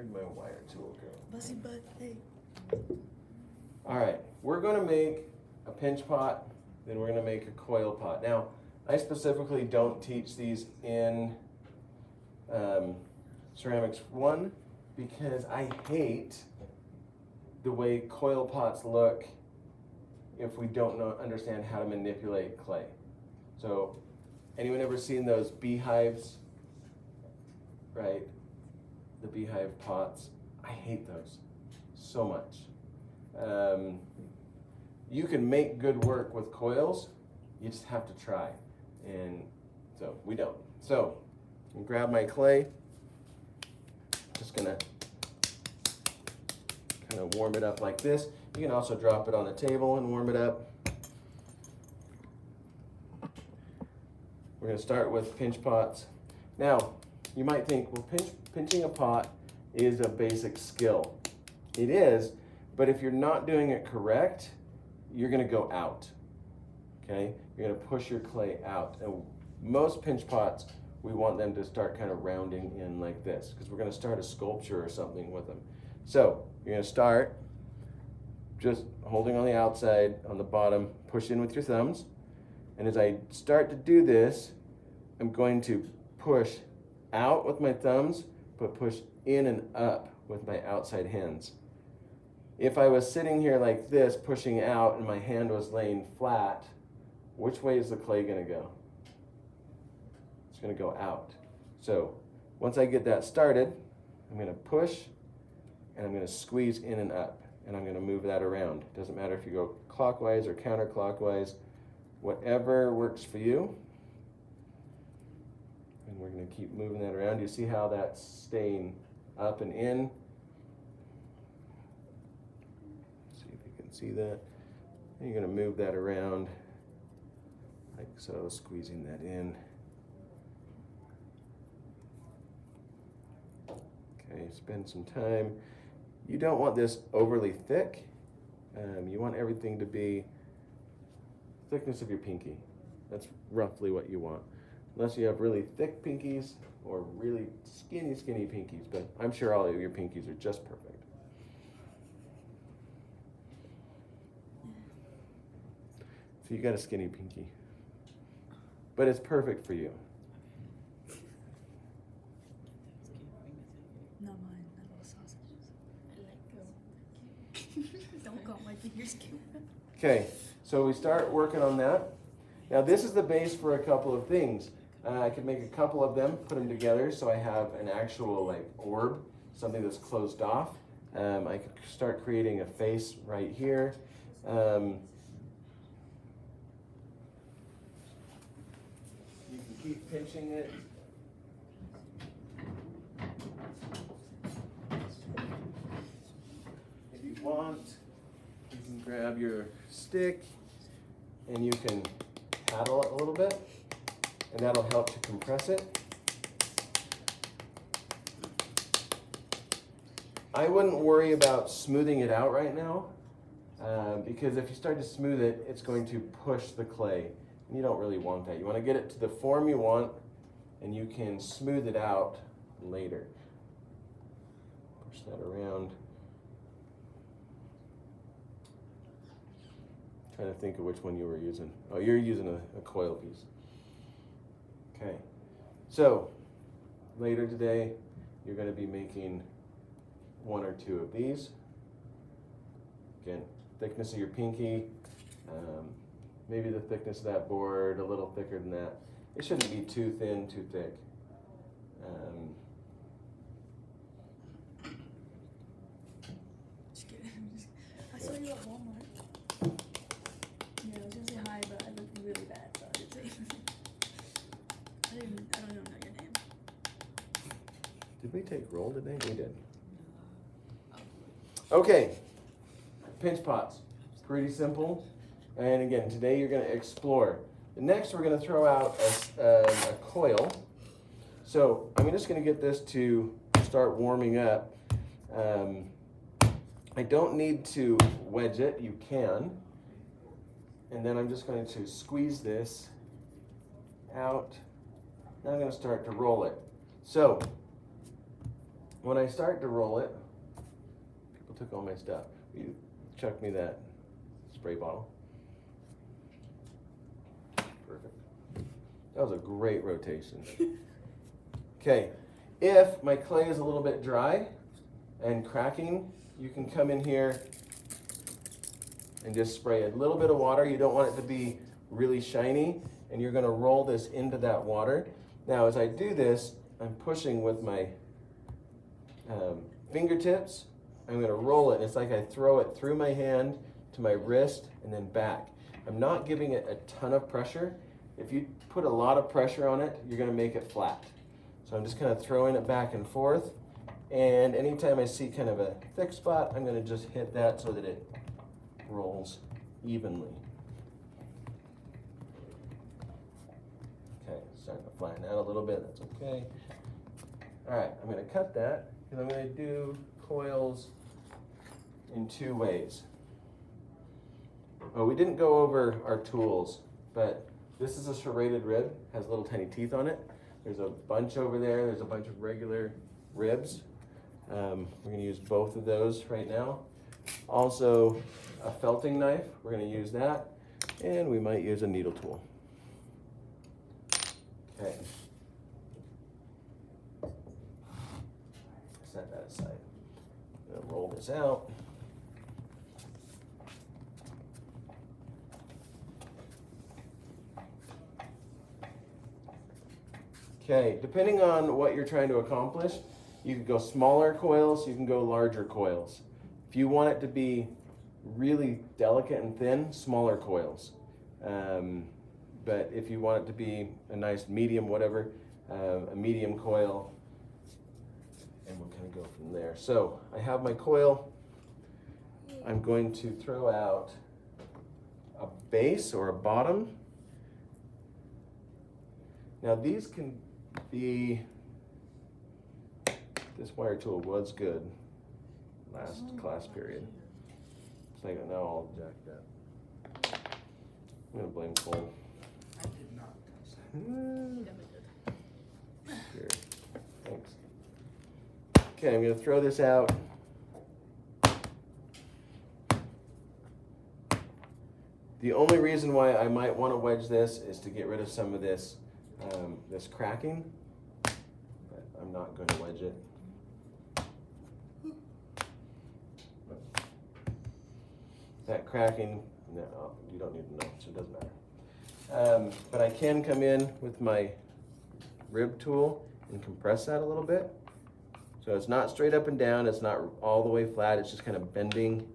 Where'd my wire tool go? Bussy butt, hey. All right, we're going to make a pinch pot, then we're going to make a coil pot. Now, I specifically don't teach these in ceramics 1 because I hate the way coil pots look if we don't understand how to manipulate clay. So, anyone ever seen those beehives, right? The beehive pots. I hate those so much. You can make good work with coils, you just have to try. And so we don't. So, I'm gonna grab my clay, just gonna kind of warm it up like this. You can also drop it on the table and warm it up. We're gonna start with pinch pots. Now, you might think, well, pinching a pot is a basic skill. It is, but if you're not doing it correct, you're gonna go out, okay? You're gonna push your clay out. And most pinch pots, we want them to start kind of rounding in like this, because we're gonna start a sculpture or something with them. So, you're gonna start just holding on the outside, on the bottom, push in with your thumbs. And as I start to do this, I'm going to push out with my thumbs, but push in and up with my outside hands. If I was sitting here like this, pushing out, and my hand was laying flat, which way is the clay gonna go? It's gonna go out. So once I get that started, I'm gonna push, and I'm gonna squeeze in and up, and I'm gonna move that around. It doesn't matter if you go clockwise or counterclockwise, whatever works for you. And we're gonna keep moving that around. You see how that's staying up and in? See if you can see that. And you're gonna move that around like so, squeezing that in. Okay, spend some time. You don't want this overly thick. You want everything to be thickness of your pinky. That's roughly what you want. Unless you have really thick pinkies or really skinny pinkies, but I'm sure all of your pinkies are just perfect. So you got a skinny pinky, but it's perfect for you. Not mine, not little sausages. I like go. Don't call my fingers cute. Okay, so we start working on that. Now this is the base for a couple of things. I could make a couple of them, put them together so I have an actual like orb, something that's closed off. I could start creating a face right here. You can keep pinching it. If you want, you can grab your stick and you can paddle it a little bit, and that'll help to compress it. I wouldn't worry about smoothing it out right now, because if you start to smooth it, it's going to push the clay, and you don't really want that. You want to get it to the form you want, and you can smooth it out later. Push that around. Trying to think of which one you were using. Oh, you're using a coil piece. Okay, so later today, you're going to be making 1 or 2 of these. Again, thickness of your pinky, maybe the thickness of that board, a little thicker than that. It shouldn't be too thin, too thick. Just kidding. I saw you at Walmart. Yeah, I was gonna say hi, but I look really bad, so I didn't say anything. I don't even know your name. Did we take roll today? We did. Okay, pinch pots, pretty simple. And again, today you're going to explore. Next, we're going to throw out a coil. So I'm just going to get this to start warming up. I don't need to wedge it, you can. And then I'm just going to squeeze this out. Now I'm going to start to roll it. So when I start to roll it, people took all my stuff. You chucked me that spray bottle. Perfect. That was a great rotation. Okay, if my clay is a little bit dry and cracking, you can come in here and just spray a little bit of water. You don't want it to be really shiny, and you're gonna roll this into that water. Now, as I do this, I'm pushing with my fingertips. I'm gonna roll it. It's like I throw it through my hand to my wrist and then back. I'm not giving it a ton of pressure. If you put a lot of pressure on it, you're gonna make it flat. So I'm just kind of throwing it back and forth. And anytime I see kind of a thick spot, I'm gonna just hit that so that it rolls evenly. Okay, starting to flatten out a little bit, that's okay. All right, I'm gonna cut that, and I'm gonna do coils in 2 ways. Oh, we didn't go over our tools, but this is a serrated rib, has little tiny teeth on it. There's a bunch over there, there's a bunch of regular ribs. We're gonna use both of those right now. Also, a felting knife, we're gonna use that, and we might use a needle tool. Okay. Set that aside. I'm gonna roll this out. Okay, depending on what you're trying to accomplish, you can go smaller coils, you can go larger coils. If you want it to be really delicate and thin, smaller coils. But if you want it to be a nice medium, whatever, a medium coil, and we'll kind of go from there. So I have my coil. I'm going to throw out a base or a bottom. Now these can be, this wire tool was good last class period. It's like now I'll jack that. I'm gonna blame Cole. I did not touch that. Here, thanks. Okay, I'm gonna throw this out. The only reason why I might want to wedge this is to get rid of some of this this cracking, but I'm not going to wedge it. That cracking, no, you don't need to know, so it doesn't matter. But I can come in with my rib tool and compress that a little bit. So it's not straight up and down, it's not all the way flat, it's just kind of bending,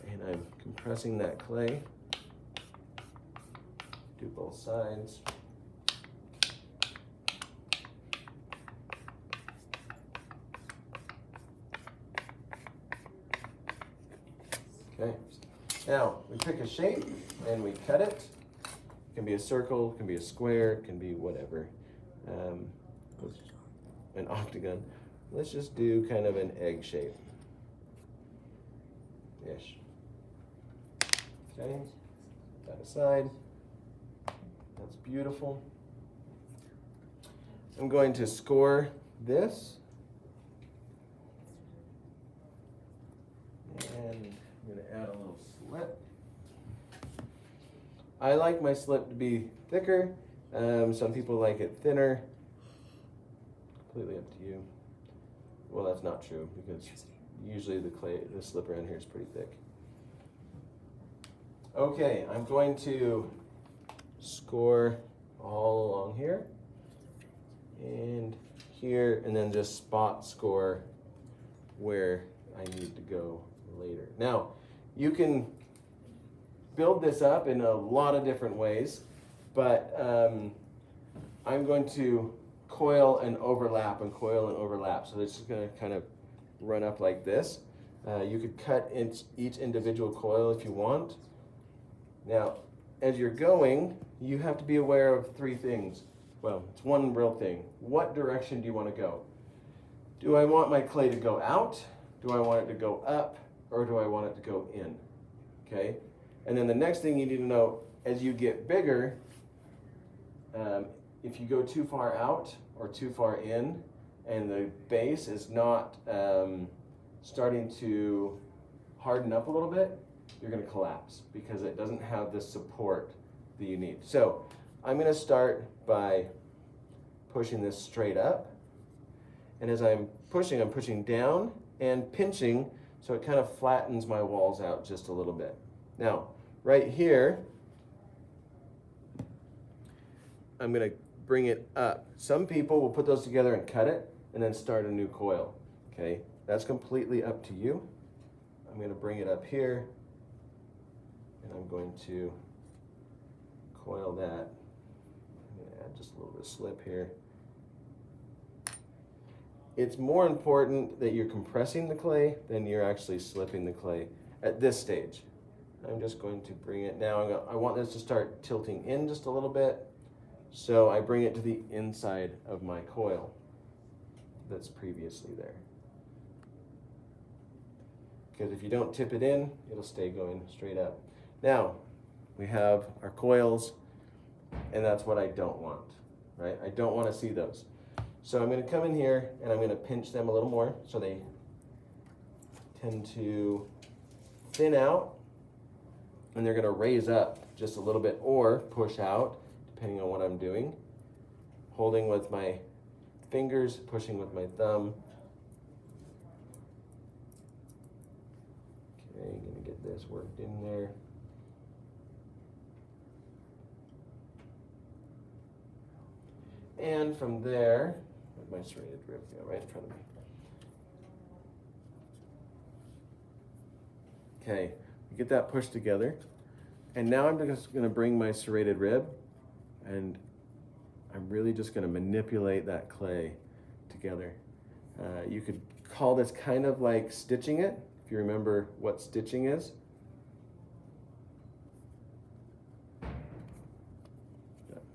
and I'm compressing that clay. Do both sides. Okay, now we pick a shape and we cut it. It can be a circle, it can be a square, it can be whatever. An octagon. Let's just do kind of an egg shape. Ish. Okay, that aside. That's beautiful. I'm going to score this. And I'm going to add a little slip. I like my slip to be thicker. Some people like it thinner. Completely up to you. Well, that's not true because usually the slip around here is pretty thick. Okay, I'm going to score all along here and here, and then just spot score where I need to go later. Now, you can build this up in a lot of different ways, but I'm going to coil and overlap and coil and overlap. So it's just going to kind of run up like this. You could cut each individual coil if you want. Now, as you're going, you have to be aware of 3 things. Well, it's one real thing. What direction do you want to go? Do I want my clay to go out? Do I want it to go up? Or do I want it to go in? Okay? And then the next thing you need to know, as you get bigger, if you go too far out or too far in, and the base is not starting to harden up a little bit, you're going to collapse because it doesn't have the support that you need. So I'm going to start by pushing this straight up, and as I'm pushing down and pinching so it kind of flattens my walls out just a little bit. Now, right here, I'm going to bring it up. Some people will put those together and cut it and then start a new coil. Okay, that's completely up to you. I'm going to bring it up here, and I'm going to coil that. I'm going to add just a little bit of slip here. It's more important that you're compressing the clay than you're actually slipping the clay at this stage. I'm just going to bring it now. I want this to start tilting in just a little bit, so I bring it to the inside of my coil that's previously there. Because if you don't tip it in, it'll stay going straight up. Now, we have our coils, and that's what I don't want, right? I don't want to see those. So I'm going to come in here and I'm going to pinch them a little more so they tend to thin out, and they're going to raise up just a little bit or push out depending on what I'm doing. Holding with my fingers, pushing with my thumb. Okay, I'm going to get this worked in there. And from there, my serrated rib right in front of me. Okay, you get that pushed together. And now I'm just going to bring my serrated rib, and I'm really just going to manipulate that clay together. You could call this kind of like stitching it, if you remember what stitching is. I'm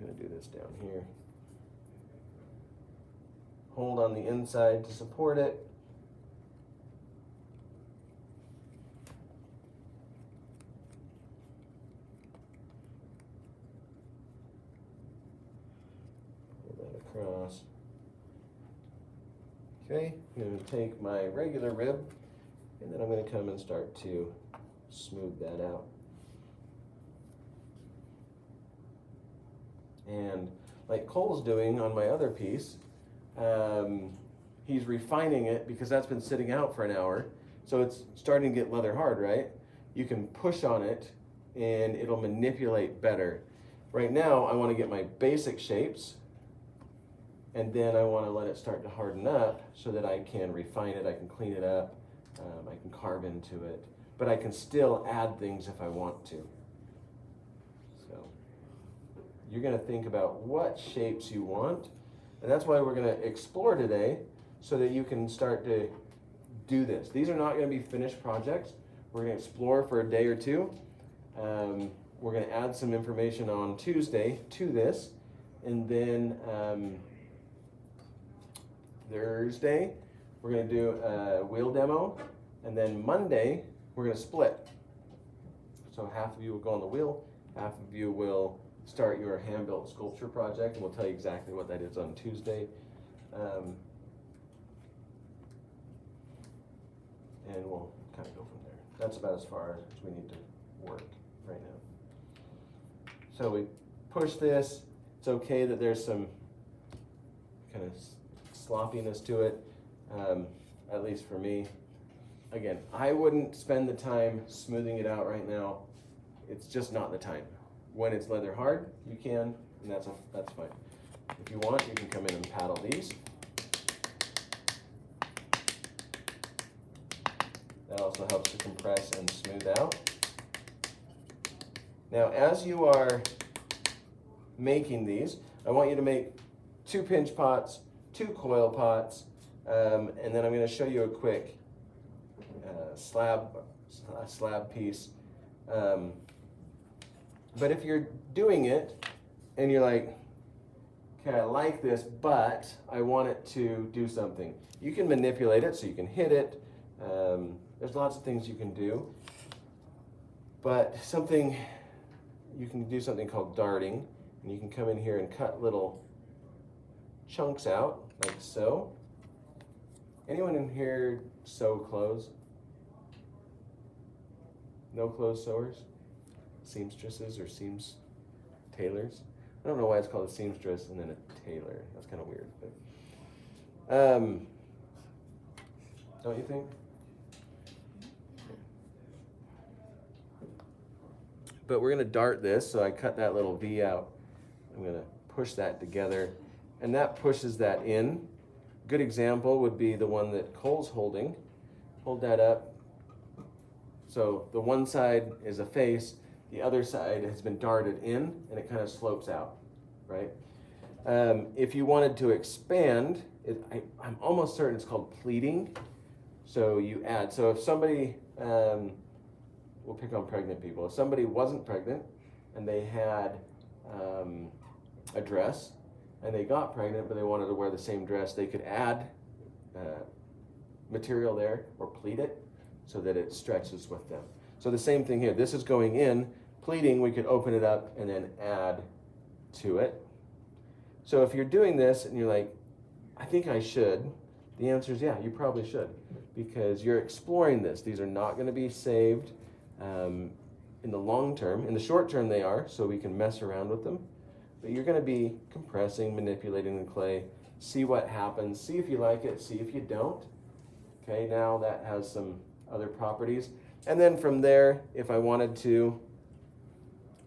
going to do this down here. Hold on the inside to support it. Pull that across. Okay, I'm going to take my regular rib, and then I'm going to come and start to smooth that out. And like Cole's doing on my other piece, he's refining it because that's been sitting out for an hour, so it's starting to get leather hard, right? You can push on it and it'll manipulate better. Right now I want to get my basic shapes, and then I want to let it start to harden up so that I can refine it, I can clean it up, I can carve into it, but I can still add things if I want to. So you're going to think about what shapes you want. And that's why we're going to explore today, so that you can start to do this. These are not going to be finished projects. We're going to explore for a day or two. We're going to add some information on Tuesday to this. And then Thursday, we're going to do a wheel demo. And then Monday, we're going to split. So half of you will go on the wheel, half of you will start your hand-built sculpture project, and we'll tell you exactly what that is on Tuesday. And we'll kind of go from there. That's about as far as we need to work right now. So we push this. It's okay that there's some kind of sloppiness to it, at least for me. Again, I wouldn't spend the time smoothing it out right now. It's just not the time. When it's leather hard, you can, and that's fine. If you want, you can come in and paddle these. That also helps to compress and smooth out. Now, as you are making these, I want you to make 2 pinch pots, 2 coil pots, and then I'm going to show you a quick slab piece. But if you're doing it and you're like, okay, I like this, but I want it to do something, you can manipulate it so you can hit it. There's lots of things you can do. But you can do something called darting, and you can come in here and cut little chunks out, like so. Anyone in here sew clothes? No clothes sewers? Seamstresses or tailors? I don't know why it's called a seamstress and then a tailor. That's kind of weird. But, don't you think? But we're going to dart this, so I cut that little V out. I'm going to push that together, and that pushes that in. Good example would be the one that Cole's holding. Hold that up. So the one side is a face, the other side has been darted in, and it kind of slopes out, right? If you wanted to expand, I'm almost certain it's called pleating. So you add, so if somebody, we'll pick on pregnant people. If somebody wasn't pregnant and they had a dress and they got pregnant but they wanted to wear the same dress, they could add material there or pleat it so that it stretches with them. So the same thing here. This is going in. Pleating, we could open it up and then add to it. So if you're doing this and you're like, I think I should, the answer is yeah, you probably should, because you're exploring this. These are not going to be saved in the long term. In the short term they are, so we can mess around with them. But you're going to be compressing, manipulating the clay, see what happens, see if you like it, see if you don't. Okay, now that has some other properties. And then from there, if I wanted to,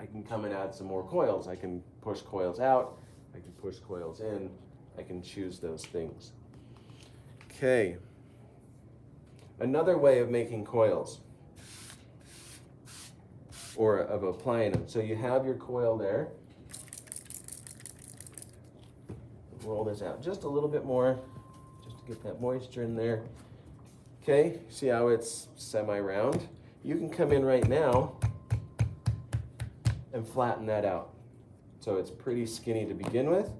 I can come and add some more coils. I can push coils out, I can push coils in, I can choose those things. Okay, another way of making coils, or of applying them. So you have your coil there. Roll this out just a little bit more, just to get that moisture in there. Okay, see how it's semi-round? You can come in right now and flatten that out. So it's pretty skinny to begin with.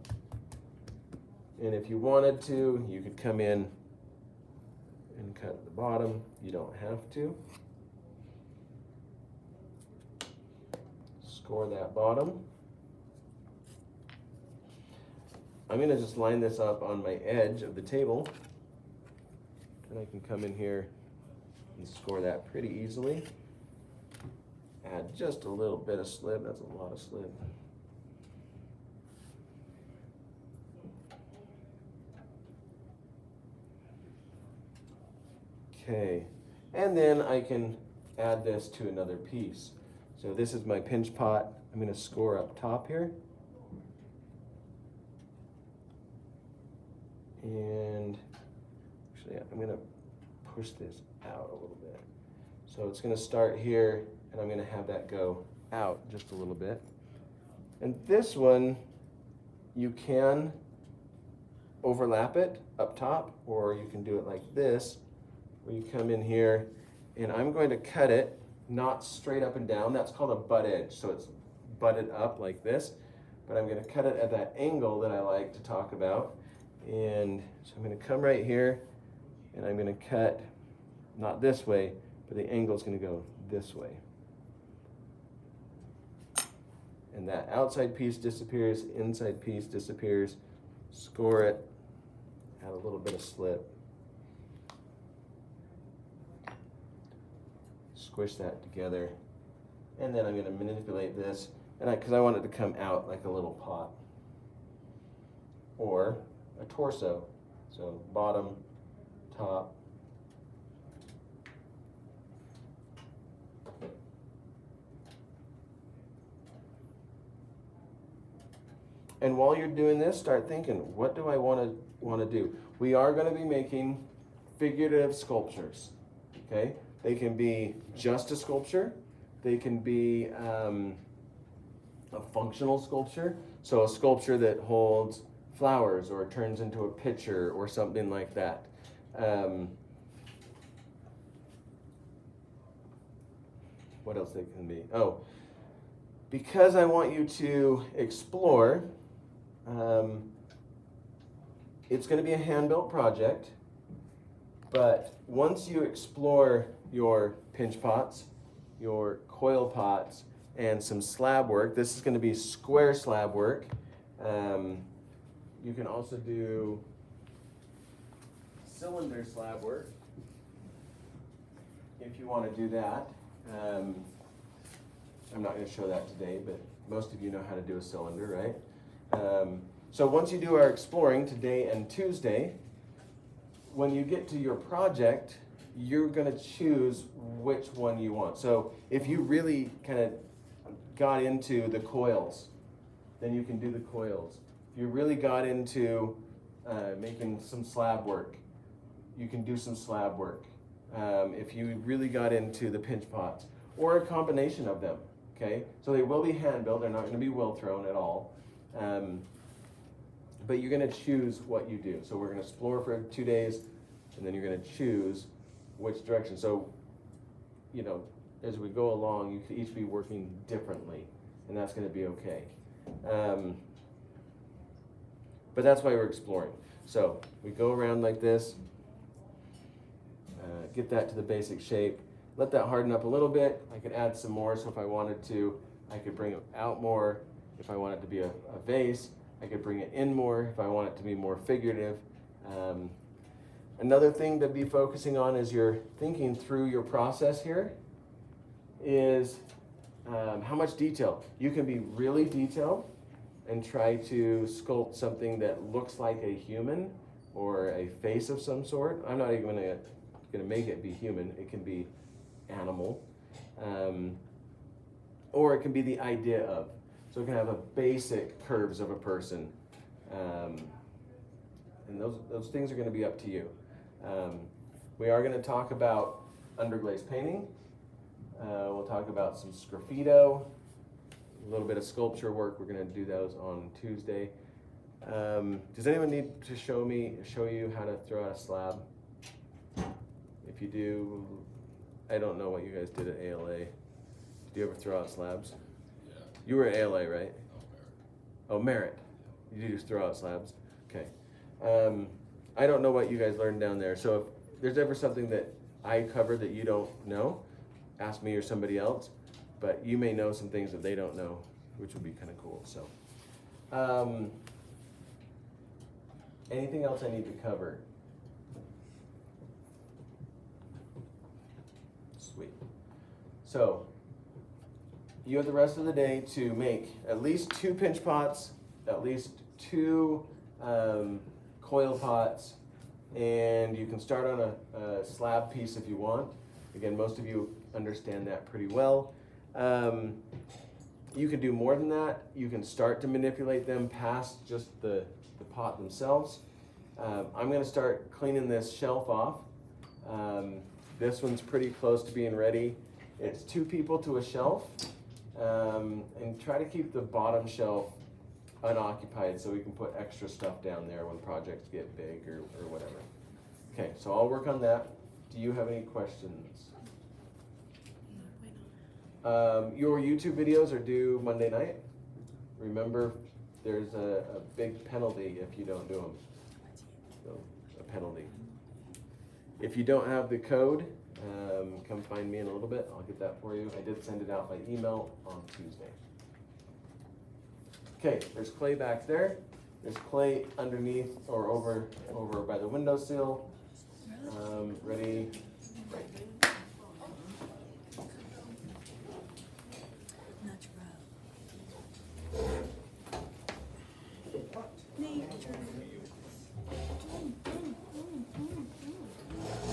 And if you wanted to, you could come in and cut the bottom. You don't have to. Score that bottom. I'm going to just line this up on my edge of the table. And I can come in here and score that pretty easily. Add just a little bit of slip. That's a lot of slip. Okay, and then I can add this to another piece. So this is my pinch pot. I'm going to score up top here. And actually, I'm going to push this out a little bit. So it's going to start here, and I'm going to have that go out just a little bit. And this one, you can overlap it up top, or you can do it like this, where you come in here, and I'm going to cut it, not straight up and down. That's called a butt edge, so it's butted up like this. But I'm going to cut it at that angle that I like to talk about. And so I'm going to come right here, and I'm going to cut, not this way, but the angle is going to go this way. And that outside piece disappears, inside piece disappears. Score it, add a little bit of slip. Squish that together. And then I'm going to manipulate this, and because I want it to come out like a little pot. Or a torso. So bottom, top. And while you're doing this, start thinking, what do I want to do? We are going to be making figurative sculptures. Okay? They can be just a sculpture. They can be a functional sculpture. So a sculpture that holds flowers or turns into a pitcher or something like that. What else they can be? Oh, because I want you to explore, it's going to be a hand-built project, but once you explore your pinch pots, your coil pots, and some slab work, this is going to be square slab work. You can also do cylinder slab work, if you want to do that. I'm not going to show that today, but most of you know how to do a cylinder, right? So once you do our exploring today and Tuesday, when you get to your project, you're going to choose which one you want. So if you really kind of got into the coils, then you can do the coils. If you really got into making some slab work, you can do some slab work. If you really got into the pinch pots, or a combination of them, okay? So they will be hand built, they're not going to be will thrown at all. But you're going to choose what you do. So we're going to explore for 2 days, and then you're going to choose which direction. So, you know, as we go along, you could each be working differently, and that's going to be okay. But that's why we're exploring. So we go around like this, get that to the basic shape, let that harden up a little bit. I could add some more, so if I wanted to, I could bring it out more. If I want it to be a vase, I could bring it in more. If I want it to be more figurative. Another thing to be focusing on as you're thinking through your process here is how much detail. You can be really detailed and try to sculpt something that looks like a human or a face of some sort. I'm not even going to make it be human. It can be animal. Or it can be the idea of. So it can have a basic curves of a person. And those things are going to be up to you. We are going to talk about underglaze painting. We'll talk about some sgraffito, a little bit of sculpture work. We're going to do those on Tuesday. Does anyone need to show you how to throw out a slab? If you do, I don't know what you guys did at ALA. Did you ever throw out slabs? Yeah. You were at ALA, right? Oh, Merit. Oh, Merit. You just throw out slabs? Okay. I don't know what you guys learned down there, so if there's ever something that I covered that you don't know, ask me or somebody else, but you may know some things that they don't know, which would be kind of cool. So, anything else I need to cover? Sweet. So, you have the rest of the day to make at least 2 pinch pots, at least 2 coil pots, and you can start on a slab piece if you want. Again, most of you understand that pretty well. You can do more than that. You can start to manipulate them past just the pot themselves. I'm going to start cleaning this shelf off. This one's pretty close to being ready. It's 2 people to a shelf, and try to keep the bottom shelf unoccupied so we can put extra stuff down there when projects get big or whatever. Okay, so I'll work on that. Do you have any questions? Your YouTube videos are due Monday night. Remember, there's a big penalty if you don't do them. So, a penalty. If you don't have the code, come find me in a little bit. I'll get that for you. I did send it out by email on Tuesday. Okay, there's clay back there. There's clay underneath or over by the windowsill. Ready? Right.